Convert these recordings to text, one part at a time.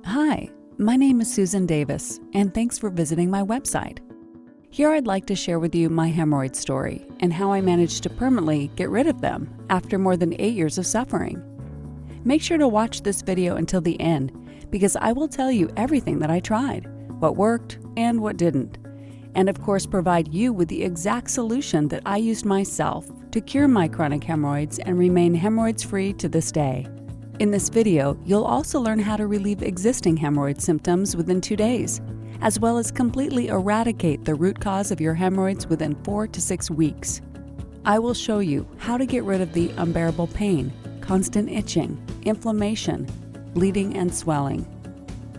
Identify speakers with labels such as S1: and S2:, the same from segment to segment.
S1: Hi, my name is Susan Davis, and thanks for visiting my website. Here I'd like to share with you my hemorrhoid story and how I managed to permanently get rid of them after more than 8 years of suffering. Make sure to watch this video until the end because I will tell you everything that I tried, what worked and what didn't, and of course provide you with the exact solution that I used myself to cure my chronic hemorrhoids and remain hemorrhoids-free to this day. In this video, you'll also learn how to relieve existing hemorrhoid symptoms within 2 days, as well as completely eradicate the root cause of your hemorrhoids within 4 to 6 weeks. I will show you how to get rid of the unbearable pain, constant itching, inflammation, bleeding, and swelling.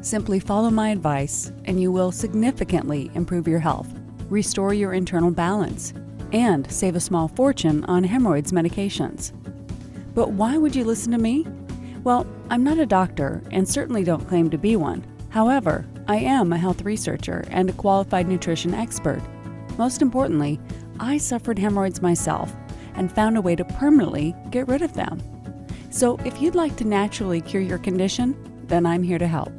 S1: Simply follow my advice and you will significantly improve your health, restore your internal balance, and save a small fortune on hemorrhoids medications. But why would you listen to me? Well, I'm not a doctor and certainly don't claim to be one. However, I am a health researcher and a qualified nutrition expert. Most importantly, I suffered hemorrhoids myself and found a way to permanently get rid of them. So if you'd like to naturally cure your condition, then I'm here to help.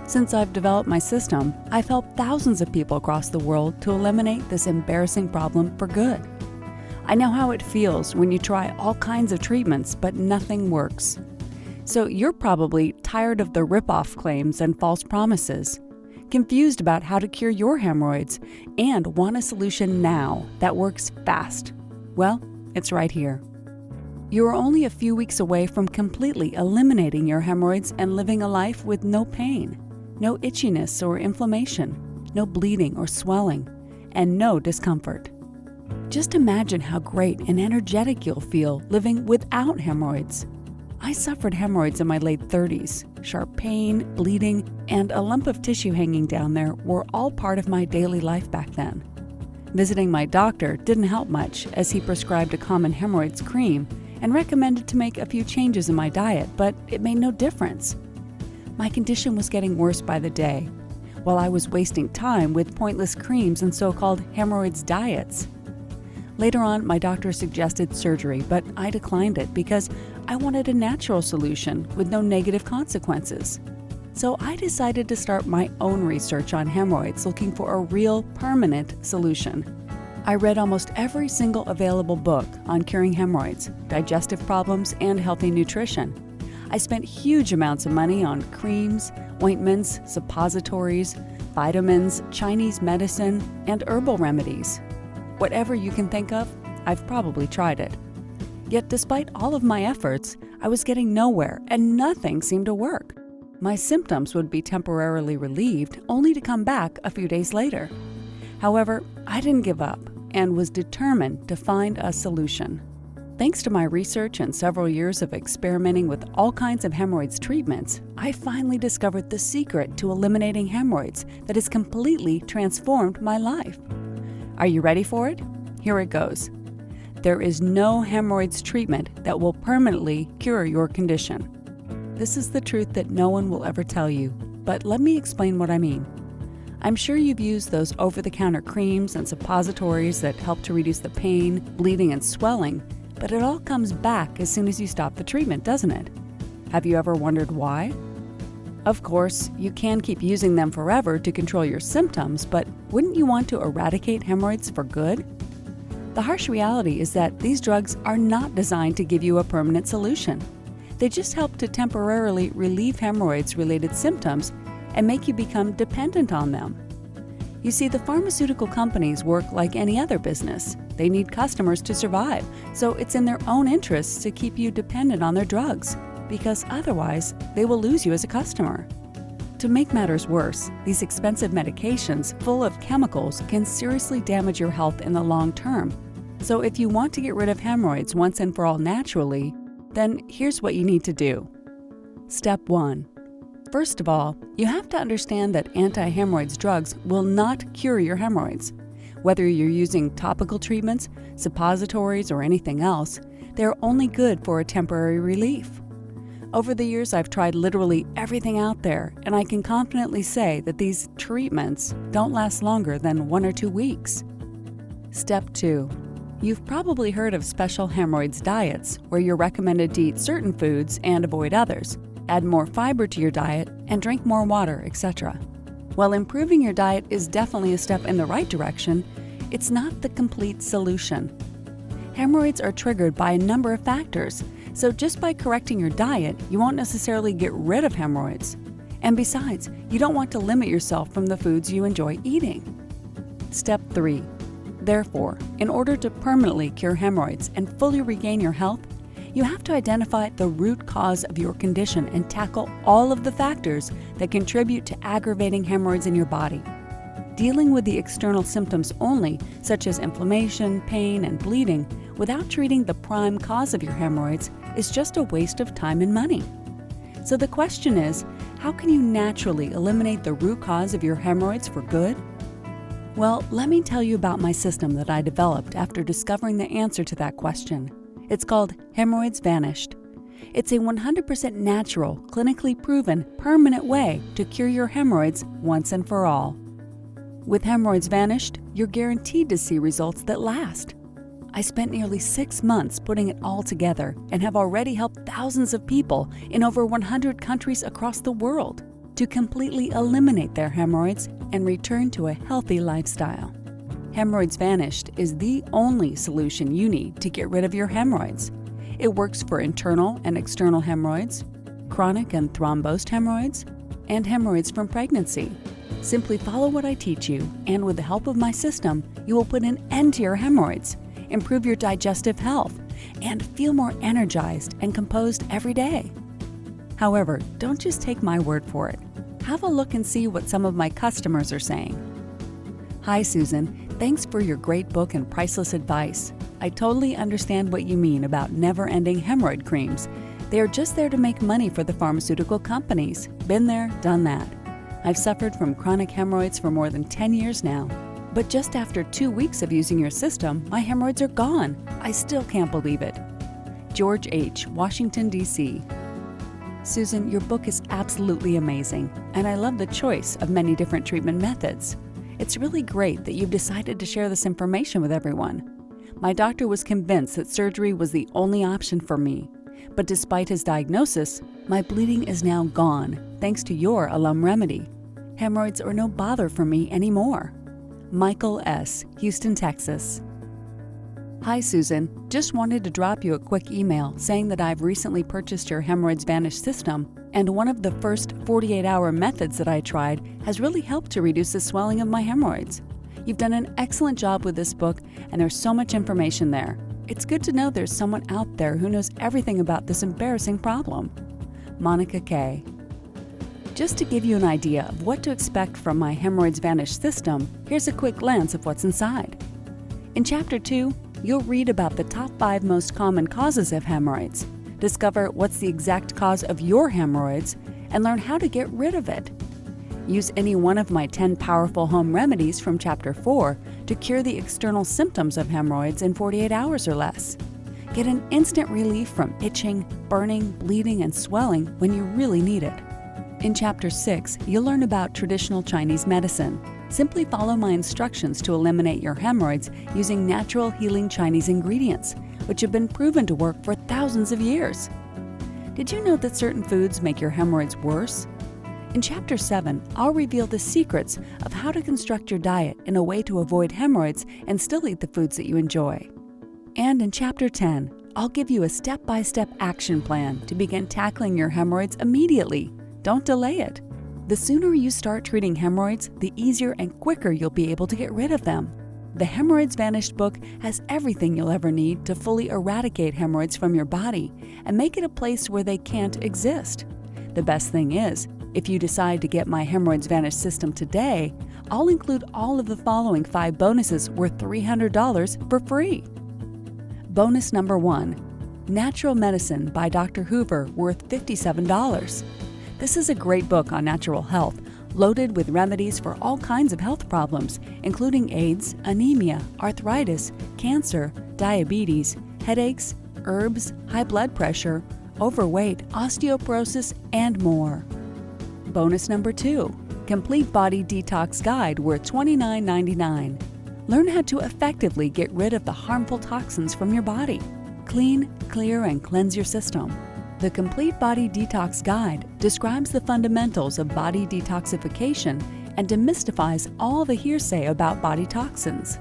S1: Since I've developed my system, I've helped thousands of people across the world to eliminate this embarrassing problem for good. I know how it feels when you try all kinds of treatments, but nothing works. So you're probably tired of the rip-off claims and false promises, confused about how to cure your hemorrhoids, and want a solution now that works fast. Well, it's right here. You are only a few weeks away from completely eliminating your hemorrhoids and living a life with no pain, no itchiness or inflammation, no bleeding or swelling, and no discomfort. Just imagine how great and energetic you'll feel living without hemorrhoids. I suffered hemorrhoids in my late 30s. Sharp pain, bleeding, and a lump of tissue hanging down there were all part of my daily life back then. Visiting my doctor didn't help much as he prescribed a common hemorrhoids cream and recommended to make a few changes in my diet, but it made no difference. My condition was getting worse by the day, while I was wasting time with pointless creams and so-called hemorrhoids diets. Later on, my doctor suggested surgery, but I declined it because I wanted a natural solution with no negative consequences. So I decided to start my own research on hemorrhoids, looking for a real, permanent solution. I read almost every single available book on curing hemorrhoids, digestive problems, and healthy nutrition. I spent huge amounts of money on creams, ointments, suppositories, vitamins, Chinese medicine, and herbal remedies. Whatever you can think of, I've probably tried it. Yet despite all of my efforts, I was getting nowhere and nothing seemed to work. My symptoms would be temporarily relieved only to come back a few days later. However, I didn't give up and was determined to find a solution. Thanks to my research and several years of experimenting with all kinds of hemorrhoids treatments, I finally discovered the secret to eliminating hemorrhoids that has completely transformed my life. Are you ready for it? Here it goes. There is no hemorrhoids treatment that will permanently cure your condition. This is the truth that no one will ever tell you, but let me explain what I mean. I'm sure you've used those over-the-counter creams and suppositories that help to reduce the pain, bleeding, and swelling, but it all comes back as soon as you stop the treatment, doesn't it? Have you ever wondered why? Of course, you can keep using them forever to control your symptoms, but wouldn't you want to eradicate hemorrhoids for good? The harsh reality is that these drugs are not designed to give you a permanent solution. They just help to temporarily relieve hemorrhoids-related symptoms and make you become dependent on them. You see, the pharmaceutical companies work like any other business. They need customers to survive, so it's in their own interests to keep you dependent on their drugs, because otherwise they will lose you as a customer. To make matters worse, these expensive medications full of chemicals can seriously damage your health in the long term. So if you want to get rid of hemorrhoids once and for all naturally, then here's what you need to do. Step 1. First of all, you have to understand that anti-hemorrhoids drugs will not cure your hemorrhoids. Whether you're using topical treatments, suppositories, or anything else, they're only good for a temporary relief. Over the years, I've tried literally everything out there, and I can confidently say that these treatments don't last longer than 1 or 2 weeks. Step 2. You've probably heard of special hemorrhoids diets, where you're recommended to eat certain foods and avoid others, add more fiber to your diet, and drink more water, etc. While improving your diet is definitely a step in the right direction, it's not the complete solution. Hemorrhoids are triggered by a number of factors, so just by correcting your diet, you won't necessarily get rid of hemorrhoids. And besides, you don't want to limit yourself from the foods you enjoy eating. Step 3. Therefore, in order to permanently cure hemorrhoids and fully regain your health, you have to identify the root cause of your condition and tackle all of the factors that contribute to aggravating hemorrhoids in your body. Dealing with the external symptoms only, such as inflammation, pain, and bleeding, without treating the prime cause of your hemorrhoids is just a waste of time and money. So the question is, how can you naturally eliminate the root cause of your hemorrhoids for good? Well, let me tell you about my system that I developed after discovering the answer to that question. It's called Hemorrhoids Vanished. It's a 100% natural, clinically proven, permanent way to cure your hemorrhoids once and for all. With Hemorrhoids Vanished, you're guaranteed to see results that last. I spent nearly 6 months putting it all together and have already helped thousands of people in over 100 countries across the world to completely eliminate their hemorrhoids and return to a healthy lifestyle. Hemorrhoids Vanished is the only solution you need to get rid of your hemorrhoids. It works for internal and external hemorrhoids, chronic and thrombosed hemorrhoids, and hemorrhoids from pregnancy. Simply follow what I teach you, and with the help of my system, you will put an end to your hemorrhoids, improve your digestive health, and feel more energized and composed every day. However, don't just take my word for it. Have a look and see what some of my customers are saying. Hi, Susan. Thanks for your great book and priceless advice. I totally understand what you mean about never-ending hemorrhoid creams. They are just there to make money for the pharmaceutical companies. Been there, done that. I've suffered from chronic hemorrhoids for more than 10 years now. But just after 2 weeks of using your system, my hemorrhoids are gone. I still can't believe it. George H., Washington, D.C. Susan, your book is absolutely amazing, and I love the choice of many different treatment methods. It's really great that you've decided to share this information with everyone. My doctor was convinced that surgery was the only option for me, but despite his diagnosis, my bleeding is now gone thanks to your alum remedy. Hemorrhoids are no bother for me anymore. Michael S., Houston, Texas. Hi, Susan. Just wanted to drop you a quick email saying that I've recently purchased your Hemorrhoids Vanished system, and one of the first 48-hour methods that I tried has really helped to reduce the swelling of my hemorrhoids. You've done an excellent job with this book, and there's so much information there. It's good to know there's someone out there who knows everything about this embarrassing problem. Monica K. Just to give you an idea of what to expect from my Hemorrhoids Vanished system, here's a quick glance of what's inside. In Chapter 2, you'll read about the top 5 most common causes of hemorrhoids, discover what's the exact cause of your hemorrhoids, and learn how to get rid of it. Use any one of my 10 powerful home remedies from Chapter 4 to cure the external symptoms of hemorrhoids in 48 hours or less. Get an instant relief from itching, burning, bleeding, and swelling when you really need it. In Chapter 6, you'll learn about traditional Chinese medicine. Simply follow my instructions to eliminate your hemorrhoids using natural healing Chinese ingredients, which have been proven to work for thousands of years. Did you know that certain foods make your hemorrhoids worse? In Chapter 7, I'll reveal the secrets of how to construct your diet in a way to avoid hemorrhoids and still eat the foods that you enjoy. And in Chapter 10, I'll give you a step-by-step action plan to begin tackling your hemorrhoids immediately. Don't delay it. The sooner you start treating hemorrhoids, the easier and quicker you'll be able to get rid of them. The Hemorrhoids Vanished book has everything you'll ever need to fully eradicate hemorrhoids from your body and make it a place where they can't exist. The best thing is, if you decide to get my Hemorrhoids Vanished system today, I'll include all of the following 5 bonuses worth $300 for free. Bonus number 1, Natural Medicine by Dr. Hoover, worth $57. This is a great book on natural health, loaded with remedies for all kinds of health problems, including AIDS, anemia, arthritis, cancer, diabetes, headaches, herbs, high blood pressure, overweight, osteoporosis, and more. Bonus number 2, Complete Body Detox Guide, worth $29.99. Learn how to effectively get rid of the harmful toxins from your body. Clean, clear, and cleanse your system. The Complete Body Detox Guide describes the fundamentals of body detoxification and demystifies all the hearsay about body toxins.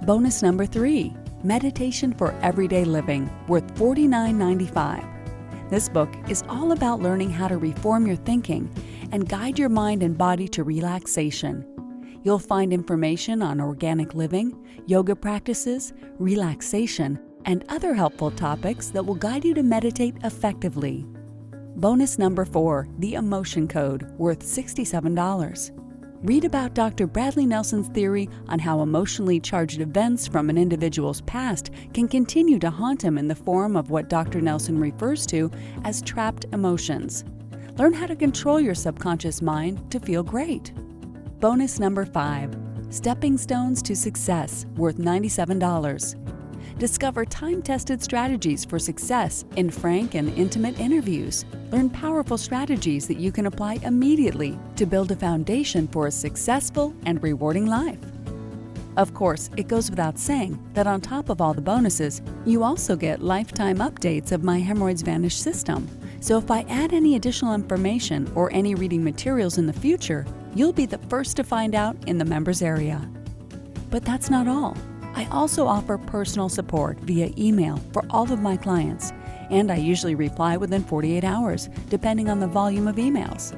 S1: Bonus number 3, Meditation for Everyday Living, worth $49.95. This book is all about learning how to reform your thinking and guide your mind and body to relaxation. You'll find information on organic living, yoga practices, relaxation, and other helpful topics that will guide you to meditate effectively. Bonus number 4, The Emotion Code, worth $67. Read about Dr. Bradley Nelson's theory on how emotionally charged events from an individual's past can continue to haunt him in the form of what Dr. Nelson refers to as trapped emotions. Learn how to control your subconscious mind to feel great. Bonus number 5, Stepping Stones to Success, worth $97. Discover time-tested strategies for success in frank and intimate interviews. Learn powerful strategies that you can apply immediately to build a foundation for a successful and rewarding life. Of course, it goes without saying that on top of all the bonuses, you also get lifetime updates of my Hemorrhoids Vanish system. So if I add any additional information or any reading materials in the future, you'll be the first to find out in the members area. But that's not all. I also offer personal support via email for all of my clients, and I usually reply within 48 hours, depending on the volume of emails.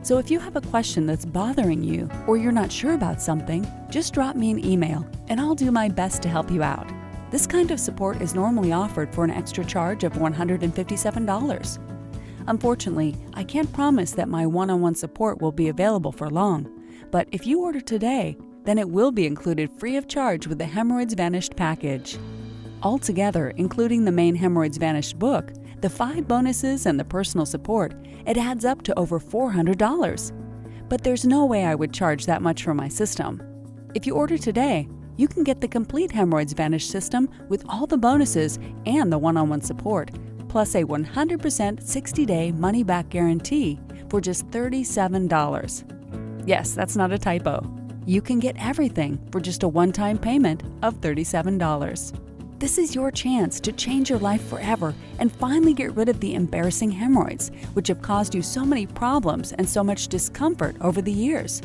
S1: So if you have a question that's bothering you or you're not sure about something, just drop me an email and I'll do my best to help you out. This kind of support is normally offered for an extra charge of $157. Unfortunately, I can't promise that my one-on-one support will be available for long, but if you order today, then it will be included free of charge with the Hemorrhoids Vanished package. Altogether, including the main Hemorrhoids Vanished book, the 5 bonuses and the personal support, it adds up to over $400. But there's no way I would charge that much for my system. If you order today, you can get the complete Hemorrhoids Vanished system with all the bonuses and the one-on-one support, plus a 100% 60-day money-back guarantee for just $37. Yes, that's not a typo. You can get everything for just a one-time payment of $37. This is your chance to change your life forever and finally get rid of the embarrassing hemorrhoids, which have caused you so many problems and so much discomfort over the years.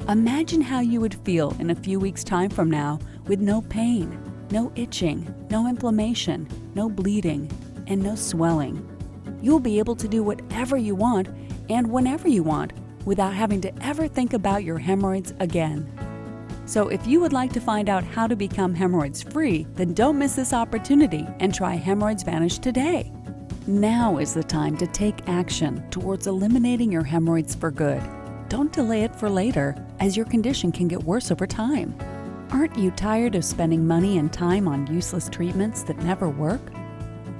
S1: Imagine how you would feel in a few weeks' time from now with no pain, no itching, no inflammation, no bleeding, and no swelling. You'll be able to do whatever you want and whenever you want, without having to ever think about your hemorrhoids again. So if you would like to find out how to become hemorrhoids-free, then don't miss this opportunity and try Hemorrhoids Vanish today. Now is the time to take action towards eliminating your hemorrhoids for good. Don't delay it for later, as your condition can get worse over time. Aren't you tired of spending money and time on useless treatments that never work?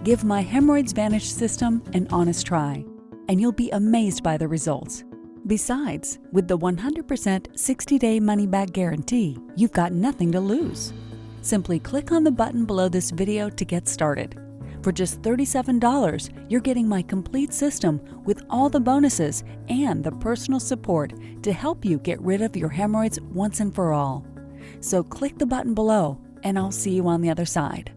S1: Give my Hemorrhoids Vanish system an honest try, and you'll be amazed by the results. Besides, with the 100% 60-day money-back guarantee, you've got nothing to lose. Simply click on the button below this video to get started. For just $37, you're getting my complete system with all the bonuses and the personal support to help you get rid of your hemorrhoids once and for all. So click the button below, and I'll see you on the other side.